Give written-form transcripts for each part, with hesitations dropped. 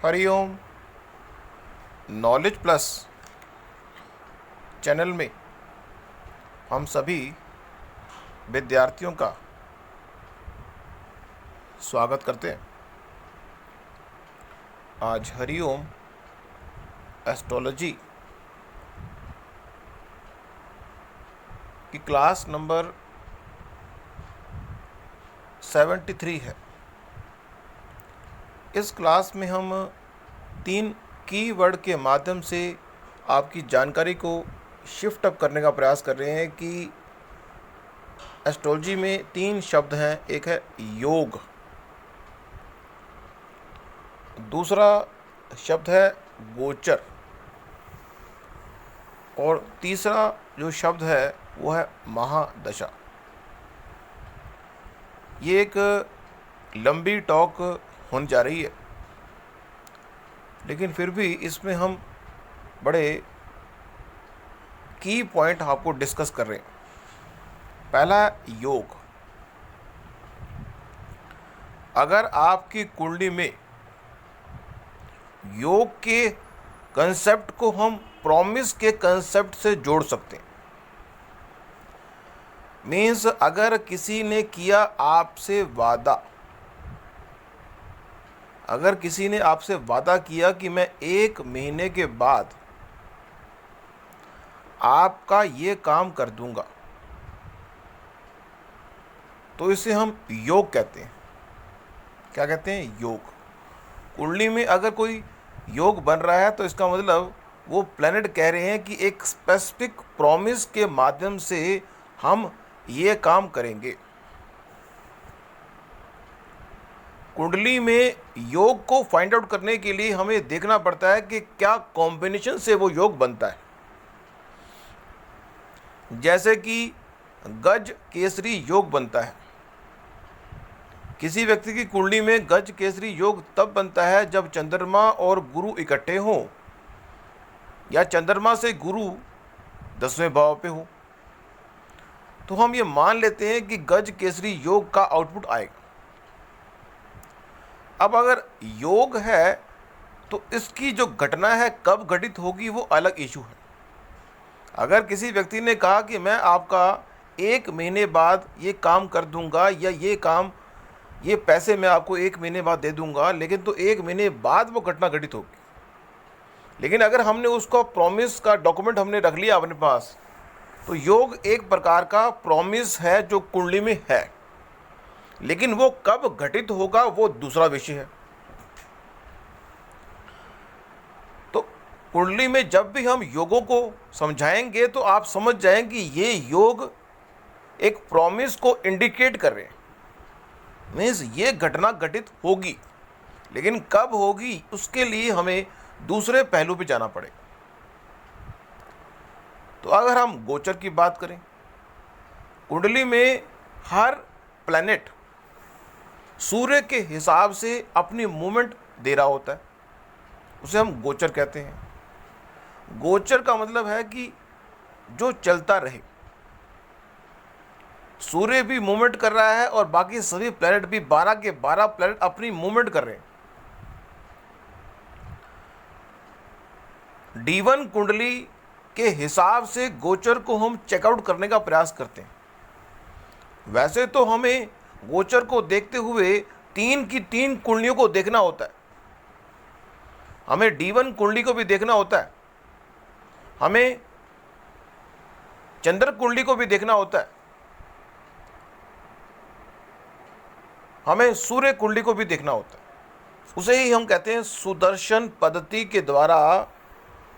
Hariom. Knowledge plus channel में हम सभी विद्यार्थियों का स्वागत करते हैं। आज हरिओम एस्ट्रोलॉजी की क्लास नंबर 73 है। इस क्लास में हम 3 कीवर्ड के माध्यम से आपकी जानकारी को शिफ्ट अप करने का प्रयास कर रहे हैं कि एस्ट्रोलॉजी में 3 शब्द हैं। एक है योग, दूसरा शब्द है गोचर और तीसरा जो शब्द है वो है महादशा। ये एक लंबी टॉक होने जा रही है, लेकिन फिर भी इसमें हम बड़े की पॉइंट आपको डिस्कस कर रहे हैं। पहला, योग। अगर आपकी कुंडली में योग के कंसेप्ट को हम प्रॉमिस के कंसेप्ट से जोड़ सकते हैं, मीन्स अगर किसी ने किया आपसे वादा, अगर किसी ने आपसे वादा किया कि मैं 1 महीने के बाद आपका ये काम कर दूंगा, तो इसे हम योग कहते हैं। क्या कहते हैं? योग। कुंडली में अगर कोई योग बन रहा है तो इसका मतलब वो प्लैनेट कह रहे हैं कि एक स्पेसिफिक प्रॉमिस के माध्यम से हम ये काम करेंगे। कुंडली में योग को फाइंड आउट करने के लिए हमें देखना पड़ता है कि क्या कॉम्बिनेशन से वो योग बनता है। जैसे कि गज केसरी योग बनता है। किसी व्यक्ति की कुंडली में गज केसरी योग तब बनता है जब चंद्रमा और गुरु इकट्ठे हों या चंद्रमा से गुरु 10वें भाव पे हो, तो हम ये मान लेते हैं कि गज केसरी योग का आउटपुट आएगा। अब अगर योग है तो इसकी जो घटना है कब घटित होगी वो अलग इशू है। अगर किसी व्यक्ति ने कहा कि मैं आपका 1 महीने बाद ये काम कर दूंगा या ये पैसे मैं आपको 1 महीने बाद दे दूंगा, लेकिन तो 1 महीने बाद वो घटना घटित होगी। लेकिन अगर हमने उसका प्रॉमिस का डॉक्यूमेंट हमने रख लिया अपने पास, तो योग एक प्रकार का प्रॉमिस है जो कुंडली में है, लेकिन वो कब घटित होगा वो दूसरा विषय है। तो कुंडली में जब भी हम योगों को समझाएंगे तो आप समझ जाएंगे ये योग एक प्रॉमिस को इंडिकेट कर रहे हैं, मीन्स ये घटना घटित होगी, लेकिन कब होगी उसके लिए हमें दूसरे पहलू पे जाना पड़ेगा। तो अगर हम गोचर की बात करें, कुंडली में हर प्लैनेट सूर्य के हिसाब से अपनी मूवमेंट दे रहा होता है, उसे हम गोचर कहते हैं। गोचर का मतलब है कि जो चलता रहे। सूर्य भी मूवमेंट कर रहा है और बाकी सभी प्लैनेट भी 12 के 12 प्लैनेट अपनी मूवमेंट कर रहे हैं। D1 कुंडली के हिसाब से गोचर को हम चेकआउट करने का प्रयास करते हैं। वैसे तो हमें गोचर को देखते हुए 3 की 3 कुंडलियों को देखना होता है। हमें D1 कुंडली को भी देखना होता है, हमें चंद्र कुंडली को भी देखना होता है, हमें सूर्य कुंडली को भी देखना होता है। उसे ही हम कहते हैं सुदर्शन पद्धति के द्वारा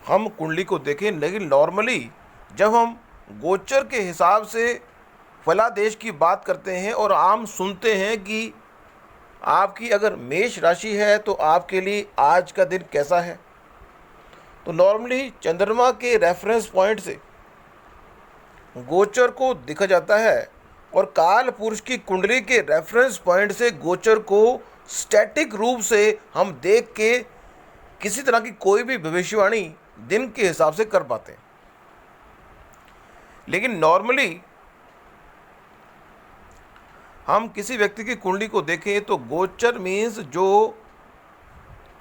हम कुंडली को देखें। लेकिन नॉर्मली जब हम गोचर के हिसाब से फलादेश की बात करते हैं और आम सुनते हैं कि आपकी अगर मेष राशि है तो आपके लिए आज का दिन कैसा है, तो नॉर्मली चंद्रमा के रेफरेंस पॉइंट से गोचर को देखा जाता है और काल पुरुष की कुंडली के रेफरेंस पॉइंट से गोचर को स्टैटिक रूप से हम देख के किसी तरह की कोई भी भविष्यवाणी दिन के हिसाब से कर पाते हैं। लेकिन नॉर्मली हम किसी व्यक्ति की कुंडली को देखें तो गोचर मीन्स जो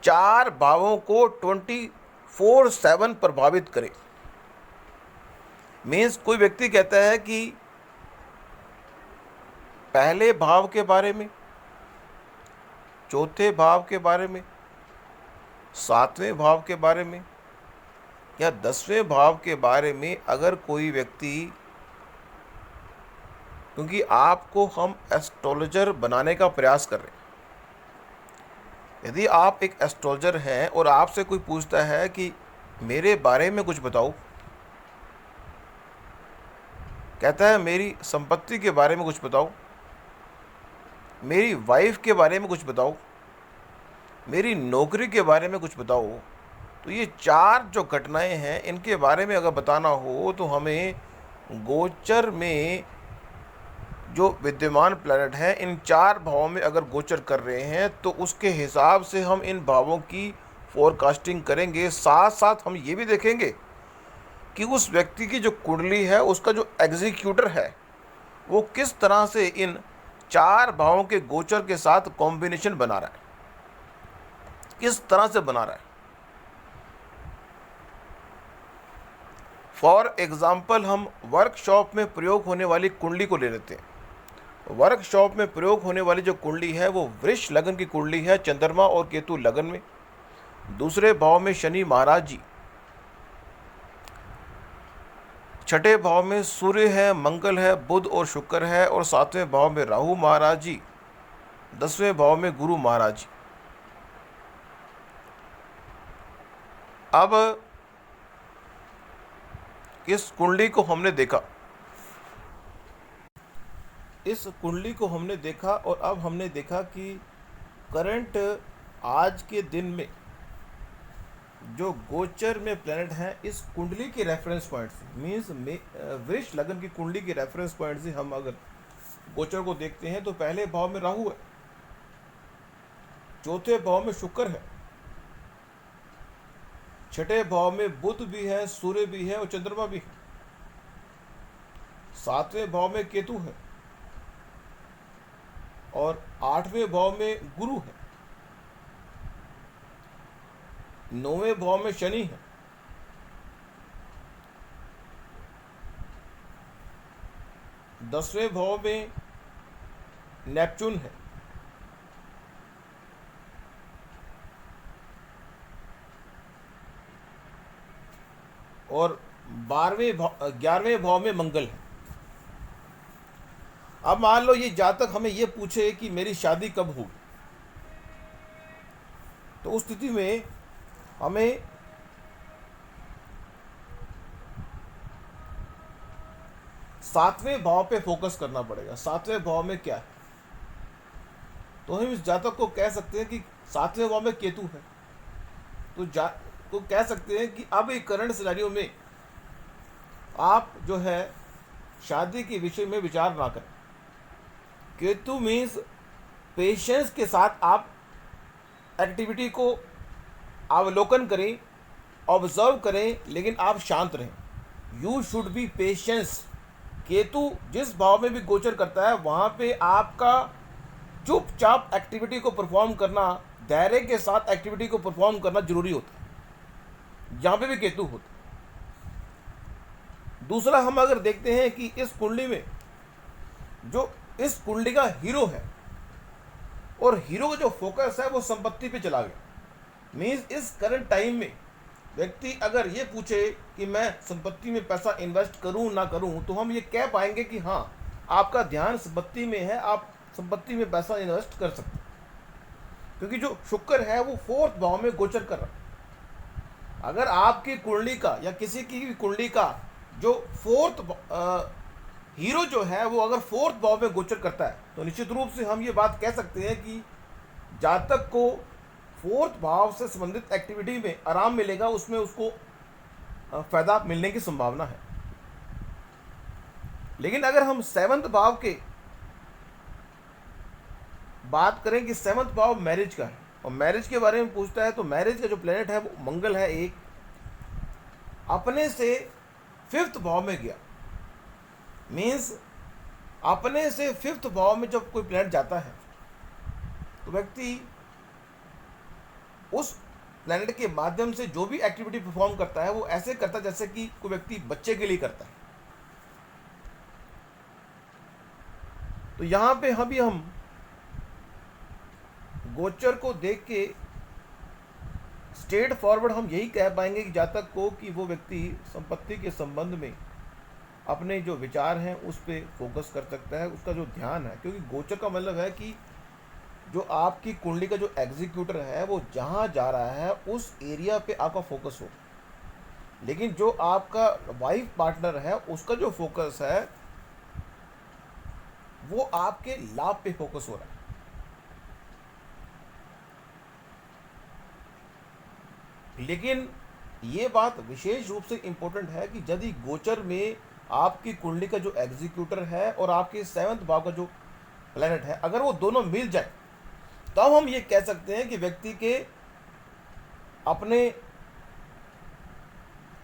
चार भावों को 24/7 प्रभावित करे। मीन्स कोई व्यक्ति कहता है कि पहले भाव के बारे में, चौथे भाव के बारे में, सातवें भाव के बारे में या 10वें भाव के बारे में अगर कोई व्यक्ति, क्योंकि आपको हम एस्ट्रोलॉजर बनाने का प्रयास कर रहे हैं, यदि आप एक एस्ट्रोलॉजर हैं और आपसे कोई पूछता है कि मेरे बारे में कुछ बताओ, कहता है मेरी संपत्ति के बारे में कुछ बताओ, मेरी वाइफ के बारे में कुछ बताओ, मेरी नौकरी के बारे में कुछ बताओ, तो ये चार जो घटनाएं हैं इनके बारे में अगर बताना हो तो हमें गोचर में जो विद्यमान प्लैनेट हैं इन चार भावों में अगर गोचर कर रहे हैं तो उसके हिसाब से हम इन भावों की फोरकास्टिंग करेंगे। साथ साथ हम ये भी देखेंगे कि उस व्यक्ति की जो कुंडली है, उसका जो एग्जीक्यूटर है, वो किस तरह से इन चार भावों के गोचर के साथ कॉम्बिनेशन बना रहा है, किस तरह से बना रहा है। फॉर एग्जाम्पल हम वर्कशॉप में प्रयोग होने वाली कुंडली को ले लेते हैं। वर्कशॉप में प्रयोग होने वाली जो कुंडली है वो वृष लगन की कुंडली है, चंद्रमा और केतु लगन में, दूसरे भाव में शनि महाराज जी, छठे भाव में सूर्य है, मंगल है, बुध और शुक्र है, और सातवें भाव में राहु महाराज जी, 10वें भाव में गुरु महाराज जी। अब इस कुंडली को हमने देखा, इस कुंडली को हमने देखा और अब हमने देखा कि करंट आज के दिन में जो गोचर में प्लैनेट हैं इस कुंडली के रेफरेंस पॉइंट से, मीन्स वृष लगन की कुंडली के रेफरेंस पॉइंट से हम अगर गोचर को देखते हैं तो पहले भाव में राहु है, चौथे भाव में शुक्र है, छठे भाव में बुध भी है, सूर्य भी है और चंद्रमा भी है, सातवें भाव में केतु है और आठवें भाव में गुरु है, नौवें भाव में शनि है, दसवें भाव में नेपच्यून है, और 11वें भाव में मंगल है। अब मान लो ये जातक हमें ये पूछे कि मेरी शादी कब होगी, तो उस स्थिति में हमें सातवें भाव पे फोकस करना पड़ेगा। सातवें भाव में क्या है, तो हम इस जातक को कह सकते हैं कि सातवें भाव में केतु है, तो कह सकते हैं कि अब एक करंट सिनेरियो में आप जो है शादी के विषय में विचार ना करें। केतु मीन्स पेशेंस के साथ आप एक्टिविटी को अवलोकन करें, ऑब्जर्व करें, लेकिन आप शांत रहें। You should be patience. Ketu जिस भाव में भी गोचर करता है वहाँ पे आपका चुपचाप एक्टिविटी को परफॉर्म करना, धैर्य के साथ एक्टिविटी को परफॉर्म करना जरूरी होता है, जहाँ पे भी केतु होता है। दूसरा हम अगर देखते हैं कि इस कुंडली में जो इस कुंडली का हीरो है और हीरो का जो फोकस है वो संपत्ति पे चला गया। मीन्स इस करंट टाइम में व्यक्ति अगर ये पूछे कि मैं संपत्ति में पैसा इन्वेस्ट करूं ना करूं, तो हम ये कह पाएंगे कि हाँ, आपका ध्यान संपत्ति में है, आप संपत्ति में पैसा इन्वेस्ट कर सकते हैं, क्योंकि जो शुक्र है वो 4th भाव में गोचर कर रहा है। अगर आपकी कुंडली का या किसी की भी कुंडली का जो 4th हीरो जो है वो अगर 4th भाव में गोचर करता है, तो निश्चित रूप से हम ये बात कह सकते हैं कि जातक को 4th भाव से संबंधित एक्टिविटी में आराम मिलेगा, उसमें उसको फायदा मिलने की संभावना है। लेकिन अगर हम 7th भाव के बात करें कि 7th भाव मैरिज का है और मैरिज के बारे में पूछता है, तो मैरिज का जो प्लेनेट है वो मंगल है, एक अपने से 5th भाव में गया। मीन्स अपने से 5th भाव में जब कोई प्लेनेट जाता है तो व्यक्ति उस प्लैनेट के माध्यम से जो भी एक्टिविटी परफॉर्म करता है वो ऐसे करता है जैसे कि कोई व्यक्ति बच्चे के लिए करता है। तो यहाँ पे हम गोचर को देख के स्ट्रेट फॉरवर्ड हम यही कह पाएंगे कि जहाँ तक को कि वो व्यक्ति संपत्ति के संबंध में अपने जो विचार हैं उस पर फोकस कर सकता है, उसका जो ध्यान है, क्योंकि गोचर का मतलब है कि जो आपकी कुंडली का जो एग्जीक्यूटर है वो जहाँ जा रहा है उस एरिया पे आपका फोकस हो। लेकिन जो आपका वाइफ पार्टनर है उसका जो फोकस है वो आपके लाभ पे फोकस हो रहा है। लेकिन ये बात विशेष रूप से इंपॉर्टेंट है कि यदि गोचर में आपकी कुंडली का जो एग्जीक्यूटर है और आपके 7वें भाव का जो प्लैनेट है अगर वो दोनों मिल जाए तब हम ये कह सकते हैं कि व्यक्ति के अपने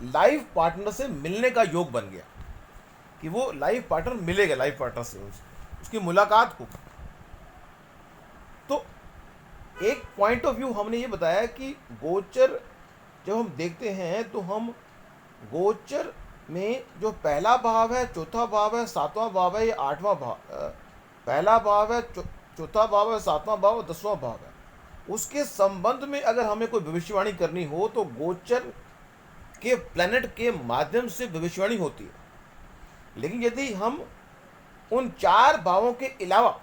लाइफ पार्टनर से मिलने का योग बन गया, कि वो लाइफ पार्टनर मिलेगा, लाइफ पार्टनर से उसकी मुलाकात हो। तो एक पॉइंट ऑफ व्यू हमने ये बताया कि गोचर जब हम देखते हैं तो हम गोचर में जो पहला भाव है, चौथा भाव है, 7वां भाव है या 8वां भाव, पहला भाव है, चौथा भाव है, 7वां भाव और 10वां भाव है, उसके संबंध में अगर हमें कोई भविष्यवाणी करनी हो तो गोचर के प्लैनेट के माध्यम से भविष्यवाणी होती है। लेकिन यदि हम उन 4 भावों के अलावा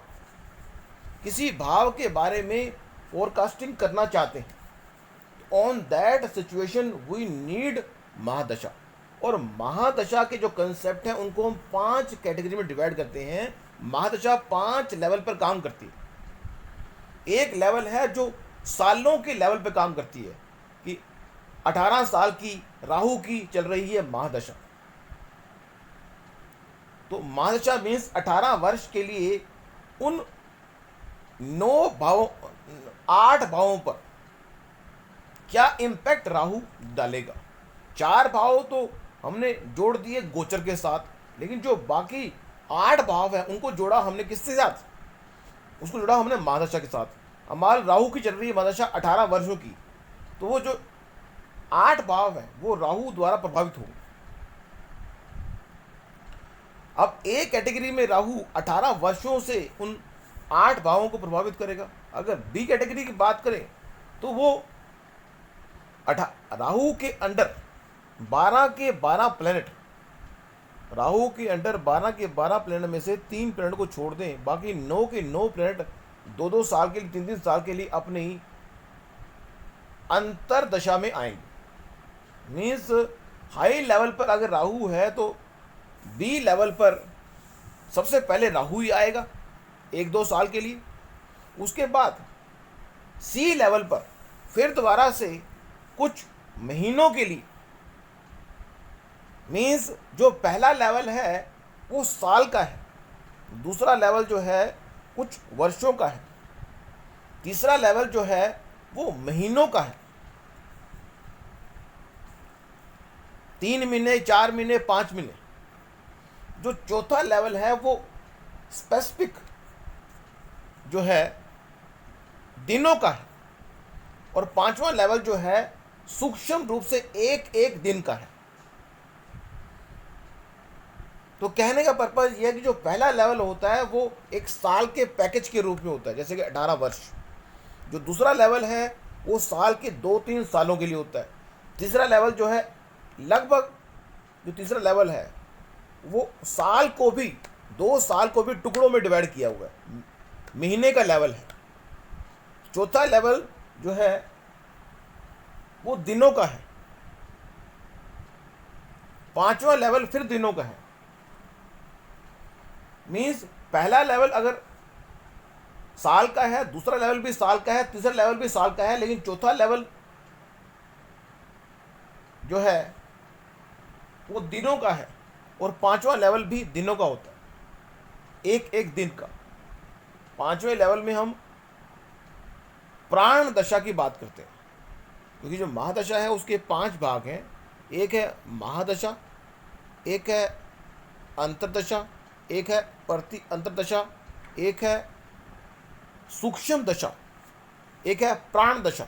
किसी भाव के बारे में फोरकास्टिंग करना चाहते हैं, on that situation we need mahadasha. और महादशा के जो कंसेप्ट हैं उनको हम 5 कैटेगरी में डिवाइड करते हैं। महादशा 5 लेवल पर काम करती है। एक लेवल है जो सालों के लेवल पर काम करती है, कि 18 साल की राहु की चल रही है महादशा। तो महादशा मीन्स 18 वर्ष के लिए उन 9 भावों 8 भावों पर क्या इम्पैक्ट राहु डालेगा। 4 भाव तो हमने जोड़ दिए गोचर के साथ, लेकिन जो बाकी 8 भाव है उनको जोड़ा हमने किसके साथ, उसको जोड़ा हमने महादशा के साथ। हमारे राहु की चल रही है महादशा 18 वर्षों की, तो वो जो 8 भाव है वो राहु द्वारा प्रभावित होंगे। अब ए कैटेगरी में राहु 18 वर्षों से उन 8 भावों को प्रभावित करेगा। अगर बी कैटेगरी की बात करें तो वो राहु के अंडर 12 के 12 प्लैनेट, राहु के अंडर 12 के 12 प्लैनेट में से 3 प्लैनेट को छोड़ दें, बाकी 9 के 9 प्लैनेट 2-2 साल के लिए, 3-3 साल के लिए अपनी अंतर दशा में आएंगे। मीन्स हाई लेवल पर अगर राहु है तो बी लेवल पर सबसे पहले राहु ही आएगा 1-2 साल के लिए। उसके बाद सी लेवल पर फिर दोबारा से कुछ महीनों के लिए, मीन्स जो पहला लेवल है वो साल का है, दूसरा लेवल जो है कुछ वर्षों का है, तीसरा लेवल जो है वो महीनों का है, 3 महीने, 4 महीने, 5 महीने। जो चौथा लेवल है वो स्पेसिफिक जो है दिनों का है, और 5वां लेवल जो है सूक्ष्म रूप से एक एक दिन का है। तो कहने का पर्पज यह है कि जो पहला लेवल होता है वो एक साल के पैकेज के रूप में होता है, जैसे कि 18 वर्ष। जो दूसरा लेवल है वो साल के 2-3 सालों के लिए होता है। तीसरा लेवल जो है लगभग, जो तीसरा लेवल है वो साल को भी 2 साल को भी टुकड़ों में डिवाइड किया हुआ है, महीने का लेवल है। चौथा लेवल जो है वो दिनों का है, 5वां लेवल फिर दिनों का है। मीन्स पहला लेवल अगर साल का है, दूसरा लेवल भी साल का है, तीसरा लेवल भी साल का है, लेकिन चौथा लेवल जो है वो दिनों का है, और 5वां लेवल भी दिनों का होता है, एक एक दिन का। 5वें लेवल में हम प्राण दशा की बात करते हैं, क्योंकि जो महादशा है उसके 5 भाग हैं। एक है महादशा, एक है अंतरदशा, एक है प्रति अंतरदशा, एक है सूक्ष्म दशा, एक है प्राण दशा।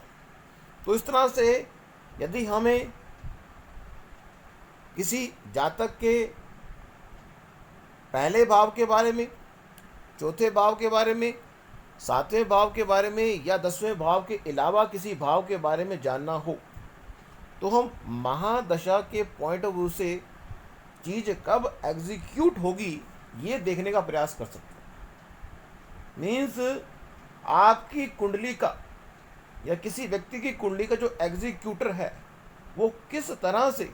तो इस तरह से यदि हमें किसी जातक के पहले भाव के बारे में, चौथे भाव के बारे में, सातवें भाव के बारे में या 10वें भाव के अलावा किसी भाव के बारे में जानना हो, तो हम महादशा के पॉइंट ऑफ व्यू से चीज़ कब एग्जीक्यूट होगी ये देखने का प्रयास कर सकते हैं। मीन्स आपकी कुंडली का या किसी व्यक्ति की कुंडली का जो एग्जीक्यूटर है वो किस तरह से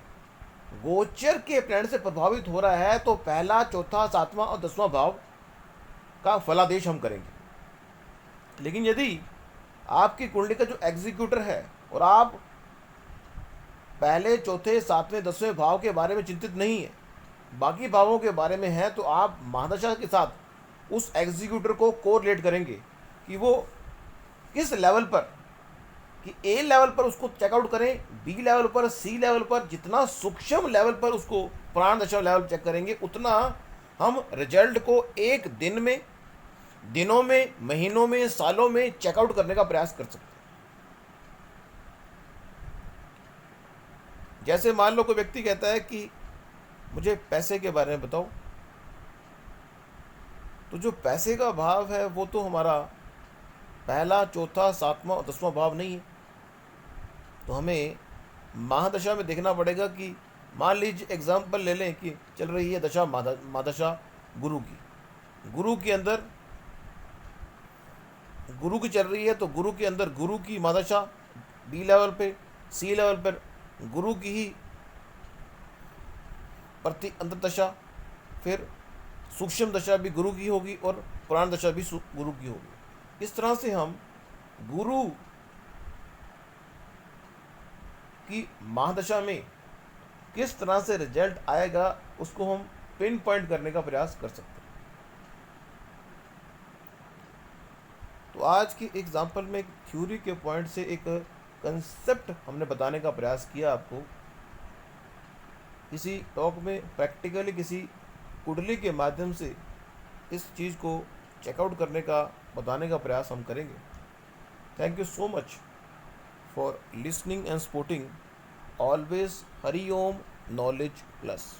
गोचर के प्लैनेट से प्रभावित हो रहा है, तो पहला, चौथा, सातवां और 10वां भाव का फलादेश हम करेंगे। लेकिन यदि आपकी कुंडली का जो एग्जीक्यूटर है और आप पहले, चौथे, सातवें, 10वें भाव के बारे में चिंतित नहीं है, बाकी भावों के बारे में है, तो आप महादशा के साथ उस एग्जीक्यूटर को कोरिलेट करेंगे कि वो किस लेवल पर, कि ए लेवल पर उसको चेकआउट करें, बी लेवल पर, सी लेवल पर, जितना सूक्ष्म लेवल पर उसको प्राण दशा लेवल चेक करेंगे, उतना हम रिजल्ट को एक दिन में, दिनों में, महीनों में, सालों में चेकआउट करने का प्रयास कर सकते हैं। जैसे मान लो कोई व्यक्ति कहता है कि मुझे पैसे के बारे में बताओ, तो जो पैसे का भाव है वो तो हमारा पहला, चौथा, सातवां और 10वां भाव नहीं है। तो हमें महादशा में देखना पड़ेगा कि मान लीजिए एग्जाम्पल ले लें कि चल रही है दशा महादशा गुरु की, गुरु के अंदर गुरु की चल रही है, तो गुरु के अंदर गुरु की महादशा बी लेवल पे, सी लेवल पर गुरु की ही प्रति अंतर्दशा, फिर सूक्ष्म दशा भी गुरु की होगी और प्राण दशा भी गुरु की होगी। इस तरह से हम गुरु की महादशा में किस तरह से रिजल्ट आएगा उसको हम पिन पॉइंट करने का प्रयास कर सकते हैं। तो आज की एग्जाम्पल में थ्योरी के पॉइंट से एक कंसेप्ट हमने बताने का प्रयास किया आपको। किसी टॉक में प्रैक्टिकली किसी कुंडली के माध्यम से इस चीज़ को चेकआउट करने का, बताने का प्रयास हम करेंगे। Thank you so much for listening and supporting always Hari Om Knowledge plus.